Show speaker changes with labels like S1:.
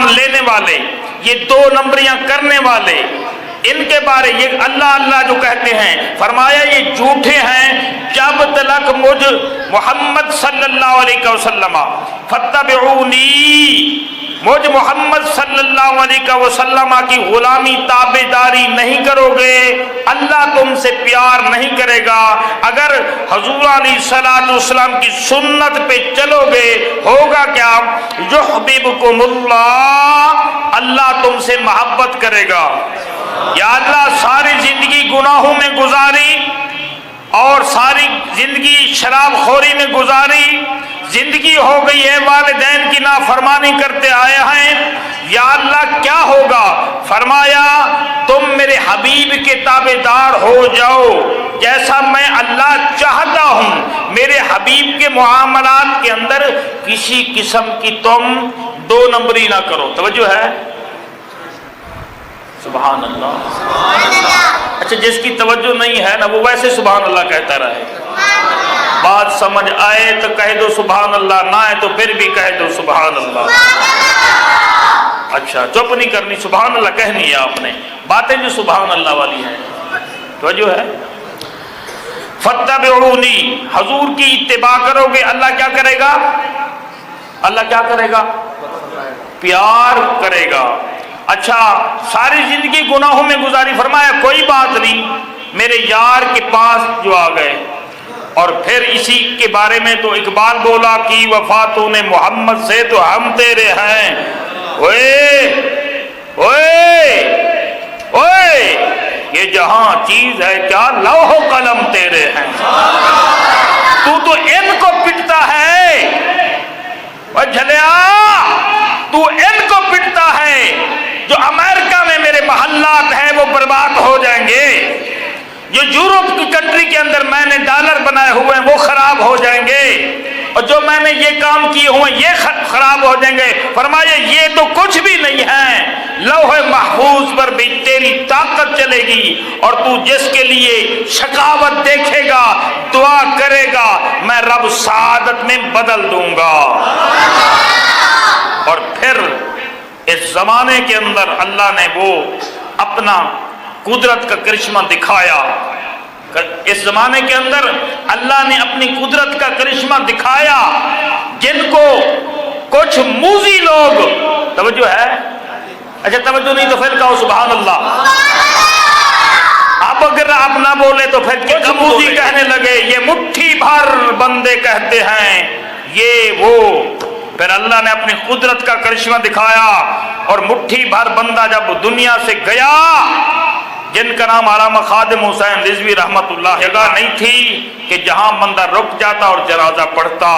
S1: لینے والے، یہ دو نمبریاں کرنے والے، ان کے بارے یہ اللہ اللہ جو کہتے ہیں، فرمایا یہ جھوٹے ہیں جب تلک مجھ محمد صلی اللہ علیہ وسلم فتبعونی، مجھ محمد صلی اللہ علیہ وسلم کی غلامی تابع داری نہیں کرو گے، اللہ تم سے پیار نہیں کرے گا۔ اگر حضور علیہ الصلوۃ والسلام کی سنت پہ چلو گے ہوگا کیا؟ یحببکم اللہ، اللہ تم سے محبت کرے گا۔ یا اللہ ساری زندگی گناہوں میں گزاری اور ساری زندگی شراب خوری میں گزاری، زندگی ہو گئی ہے والدین کی نافرمانی کرتے آئے ہیں، یا اللہ کیا ہوگا؟ فرمایا تم میرے حبیب کے تابع دار ہو جاؤ جیسا میں اللہ چاہتا ہوں، میرے حبیب کے معاملات کے اندر کسی قسم کی تم دو نمبری نہ کرو۔ توجہ ہے؟ سبحان اللہ۔ اچھا جس کی توجہ نہیں ہے نا وہ ویسے سبحان اللہ کہتا رہے، بات سمجھ آئے تو کہہ دو سبحان اللہ، نہ آئے تو پھر بھی کہہ دو سبحان اللہ۔ اچھا چپ نہیں کرنی، سبحان اللہ کہنی ہے آپ نے، باتیں جو سبحان اللہ والی ہیں۔ توجہ ہے؟ فتبعونی، حضور کی اتباع کرو گے اللہ کیا کرے گا؟ اللہ کیا کرے گا؟ پیار کرے گا۔ اچھا ساری زندگی گناہوں میں گزاری، فرمایا کوئی بات نہیں، میرے یار کے پاس جو آ گئے، اور پھر اسی کے بارے میں تو اقبال بولا کہ وفاتوں نے محمد سے تو ہم تیرے ہیں، اوئے اوئے اوئے یہ جہاں چیز ہے کیا لوح و قلم تیرے ہیں، تو ان کو پٹتا ہے، اور جھلیا تو ان کو پٹتا ہے جو امریکہ میں میرے محلات ہیں وہ برباد ہو جائیں گے، جو یورپ کی کنٹری کے اندر میں نے ڈالر بنائے ہوئے ہیں وہ خراب ہو جائیں گے، اور جو میں نے یہ کام کیے ہوئے یہ خراب ہو جائیں گے۔ فرمایا یہ تو کچھ بھی نہیں ہے، لوح محفوظ پر بھی تیری طاقت چلے گی، اور تو جس کے لیے شقاوت دیکھے گا دعا کرے گا میں رب سعادت میں بدل دوں گا۔ اور پھر اس زمانے کے اندر اللہ نے وہ اپنا قدرت کا کرشمہ دکھایا، اس زمانے کے اندر اللہ نے اپنی قدرت کا کرشمہ دکھایا، جن کو کچھ موذی لوگ، توجہ ہے؟ اچھا توجہ نہیں تو پھر کہو سبحان اللہ۔ اب اگر آپ نہ بولے تو پھر کچھ موذی کہنے لگے یہ مٹھی بھر بندے کہتے ہیں یہ وہ، پھر اللہ نے اپنی قدرت کا کرشمہ دکھایا، اور مٹھی بھر بندہ جب دنیا سے گیا، جن کا نام علامہ خادم حسین رضوی رحمت اللہ، جگہ نہیں تھی کہ جہاں بندہ رک جاتا اور جنازہ پڑھتا۔